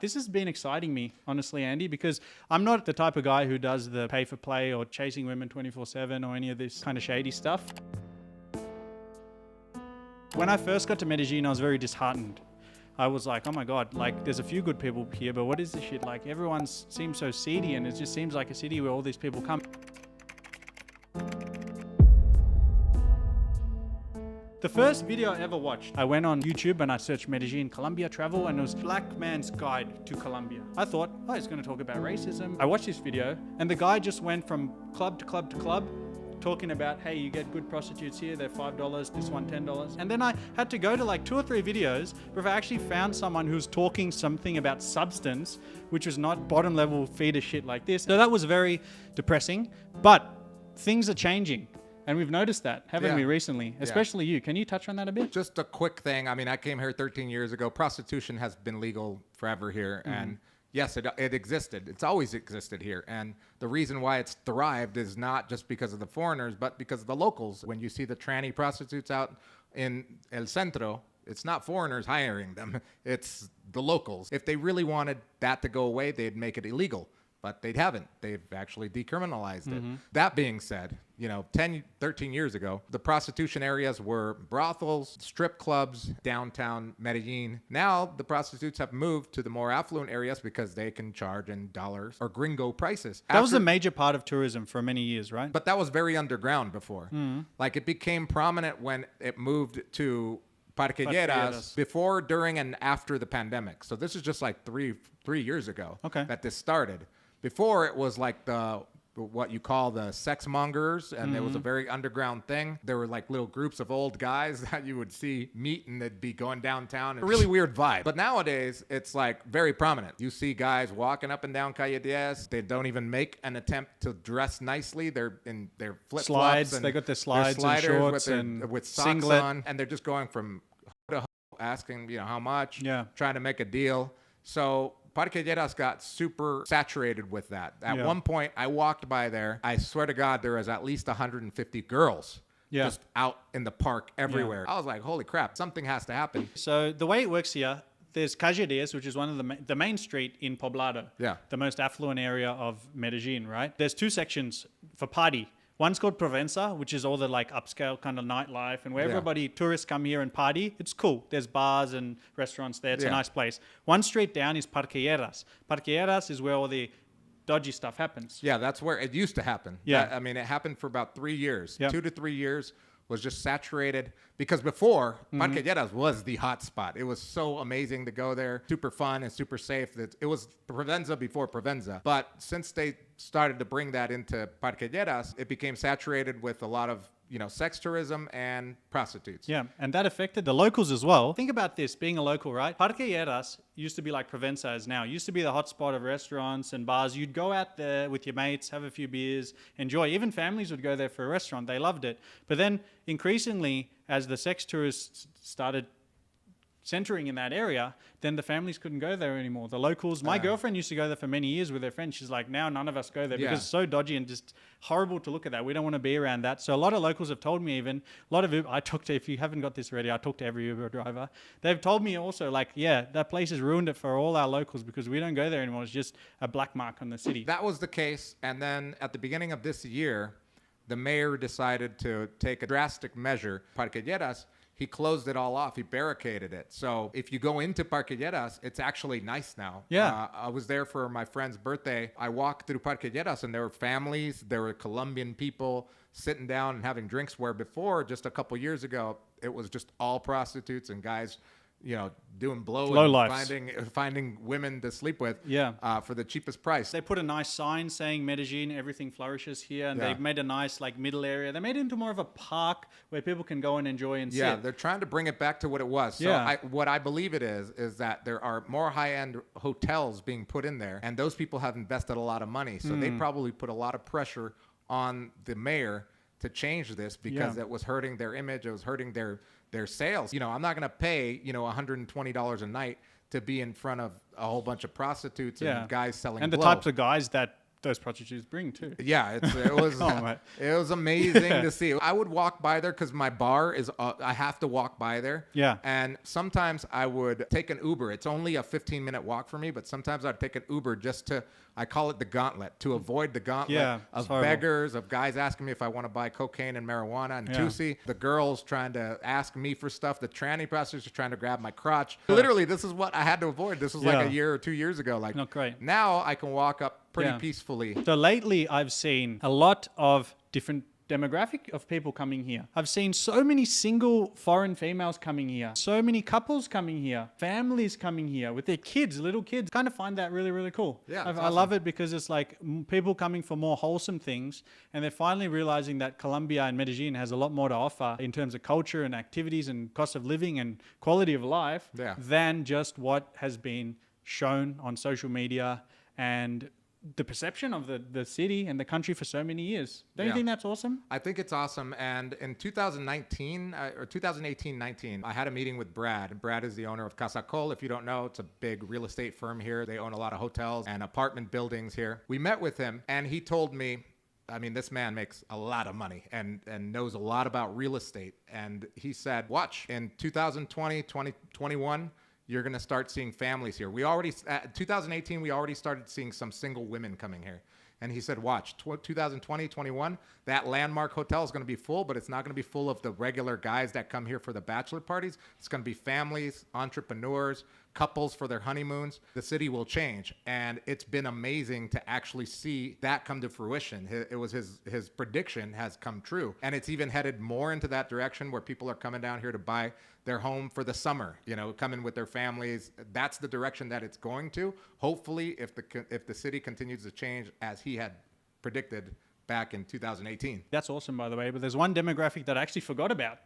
This has been exciting me, honestly, Andy, because I'm not the type of guy who does the pay for play or chasing women 24/7 or any of this kind of shady stuff. When I first got to Medellin, I was very disheartened. I was like, oh my God, like there's a few good people here, but what is this shit? Like everyone seems so seedy and it just seems like a city where all these people come. The first video I ever watched, I went on YouTube and I searched Medellin, Colombia travel, and it was Black Man's Guide to Colombia. I thought, oh, he's going to talk about racism. I watched this video and the guy just went from club to club to club talking about, hey, you get good prostitutes here, they're $5, this one $10. And then I had to go to like 2 or 3 videos before I actually found someone who's talking something about substance, which was not bottom level feeder shit like this. So that was very depressing, but things are changing. And we've noticed that, haven't we, recently? Especially you. Can you touch on that a bit? Just a quick thing. I mean, I came here 13 years ago. Prostitution has been legal forever here. And yes, it existed. It's always existed here. And the reason why it's thrived is not just because of the foreigners, but because of the locals. When you see the tranny prostitutes out in El Centro, it's not foreigners hiring them. It's the locals. If they really wanted that to go away, they'd make it illegal. But they haven't. They've actually decriminalized it. That being said, 10, 13 years ago, the prostitution areas were brothels, strip clubs, downtown Medellin. Now the prostitutes have moved to the more affluent areas because they can charge in dollars or gringo prices. That was a major part of tourism for many years, right? But that was very underground before. Like it became prominent when it moved to Parquilleras before, during, and after the pandemic. So this is just like three years ago that this started. Before it was like what you call the sex mongers, and it was a very underground thing. There were like little groups of old guys that you would see meet, and they'd be going downtown. A really weird vibe. But nowadays, it's like very prominent. You see guys walking up and down Calle 10. They don't even make an attempt to dress nicely. They're in their flip flops. They got their slides and shorts with socks singlet on, and they're just going from to asking, how much, trying to make a deal. So Parquilleras got super saturated with that. At one point, I walked by there. I swear to God, there was at least 150 girls just out in the park everywhere. I was like, holy crap, something has to happen. So the way it works here, there's Calle 10, which is one of the main street in Poblado, the most affluent area of Medellin, right? There's 2 sections for party. One's called Provenza, which is all the like upscale kind of nightlife and where everybody, tourists come here and party. It's cool. There's bars and restaurants there. It's a nice place. One street down is Parquilleras. Parquilleras is where all the dodgy stuff happens. Yeah, that's where it used to happen. I mean, it happened for about 3 years. 2 to 3 years was just saturated because before Parquilleras was the hot spot. It was so amazing to go there, super fun and super safe. It was Provenza before Provenza. But since they started to bring that into Parquilleras, it became saturated with a lot of sex tourism and prostitutes. Yeah, and that affected the locals as well. Think about this, being a local, right? Parquilleras used to be like Provenza is now. It used to be the hotspot of restaurants and bars. You'd go out there with your mates, have a few beers, enjoy. Even families would go there for a restaurant. They loved it. But then increasingly, as the sex tourists started centering in that area, then the families couldn't go there anymore. The locals, my girlfriend used to go there for many years with her friends. She's like, now none of us go there because it's so dodgy and just horrible to look at that. We don't want to be around that. So a lot of locals have told me even, a lot of Uber, if you haven't got this ready, I talk to every Uber driver. They've told me also like, that place has ruined it for all our locals because we don't go there anymore. It's just a black mark on the city. That was the case. And then at the beginning of this year, the mayor decided to take a drastic measure. Parquilleras, he closed it all off. He barricaded it. So if you go into Parquilleras, it's actually nice now. I was there for my friend's birthday. I walked through Parquilleras and there were families, there were Colombian people sitting down and having drinks where before, just a couple years ago, it was just all prostitutes and guys doing blow and finding women to sleep with for the cheapest price. They put a nice sign saying Medellin, everything flourishes here, and they've made a nice like middle area. They made it into more of a park where people can go and enjoy and sit. Yeah, they're trying to bring it back to what it was. So what I believe it is that there are more high-end hotels being put in there, and those people have invested a lot of money. So they probably put a lot of pressure on the mayor to change this because it was hurting their image. It was hurting their sales. I'm not going to pay, $120 a night to be in front of a whole bunch of prostitutes and guys selling and blow. the types of guys that those prostitutes bring too. Yeah, it was mate. it was amazing to see. I would walk by there because my bar is I have to walk by there. Yeah. And sometimes I would take an Uber. It's only a 15-minute walk for me, but sometimes I'd take an Uber just to, I call it the gauntlet, to avoid the gauntlet Yeah, of it's horrible. beggars, of guys asking me if I want to buy cocaine and marijuana and Tusi, the girls trying to ask me for stuff, the tranny prostitutes trying to grab my crotch. Literally, this is what I had to avoid. This was like Yeah. a year or 2 years ago. Like, Not great. now I can walk up pretty Yeah. peacefully. So lately, I've seen a lot of different demographic of people coming here. I've seen so many single foreign females coming here, so many couples coming here, families coming here with their kids, little kids. Kind of find that really, really cool. Yeah, I it's love it because it's like people coming for more wholesome things, and they're finally realizing that Colombia and Medellin has a lot more to offer in terms of culture and activities and cost of living and quality of life than just what has been shown on social media and the perception of the city and the country for so many years. Don't you think that's awesome? I think it's awesome. And in 2019 or 2018-19, I had a meeting with Brad. And Brad is the owner of Casa Col. If you don't know, it's a big real estate firm here. They own a lot of hotels and apartment buildings here. We met with him and he told me, I mean, this man makes a lot of money and knows a lot about real estate. And he said, watch, in 2020, 2021, you're going to start seeing families here. We already, 2018, we already started seeing some single women coming here. And he said, watch, 2020, 21, that landmark hotel is going to be full, but it's not going to be full of the regular guys that come here for the bachelor parties. It's going to be families, entrepreneurs, couples for their honeymoons. The city will change. And it's been amazing to actually see that come to fruition. It was his prediction has come true. And it's even headed more into that direction where people are coming down here to buy their home for the summer, you know, coming with their families. That's the direction that it's going to. Hopefully, if the city continues to change as he had predicted back in 2018. That's awesome, by the way. But there's one demographic that I actually forgot about.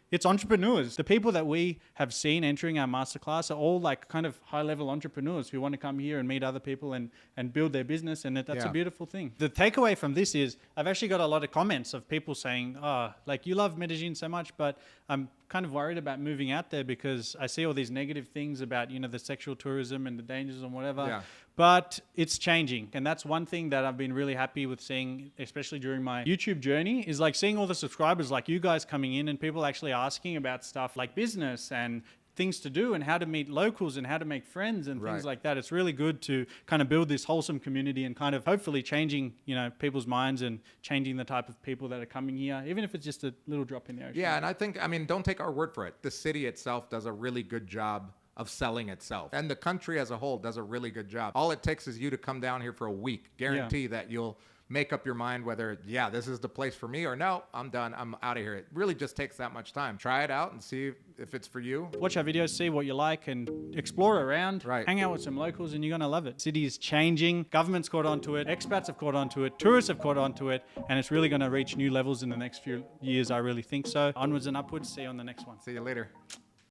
It's entrepreneurs. The people that we have seen entering our masterclass are all like kind of high-level entrepreneurs who want to come here and meet other people and build their business, and that's a beautiful thing. The takeaway from this is I've actually got a lot of comments of people saying, oh, like you love Medellin so much, but I'm kind of worried about moving out there because I see all these negative things about, you know, the sexual tourism and the dangers and whatever. Yeah. But it's changing. And that's one thing that I've been really happy with seeing, especially during my YouTube journey, is like seeing all the subscribers like you guys coming in and people actually asking about stuff like business and things to do and how to meet locals and how to make friends and things like that. It's really good to kind of build this wholesome community and kind of hopefully changing, you know, people's minds and changing the type of people that are coming here, even if it's just a little drop in the ocean. Yeah, and I think, I mean, don't take our word for it. The city itself does a really good job of selling itself. And the country as a whole does a really good job. All it takes is you to come down here for a week. Guarantee that you'll make up your mind whether, yeah, this is the place for me or no, I'm done, I'm out of here. It really just takes that much time. Try it out and see if it's for you. Watch our videos, see what you like and explore around, Right. hang out with some locals and you're gonna love it. City is changing, government's caught onto it, expats have caught onto it, tourists have caught onto it, and it's really gonna reach new levels in the next few years, I really think so. Onwards and upwards, see you on the next one. See you later.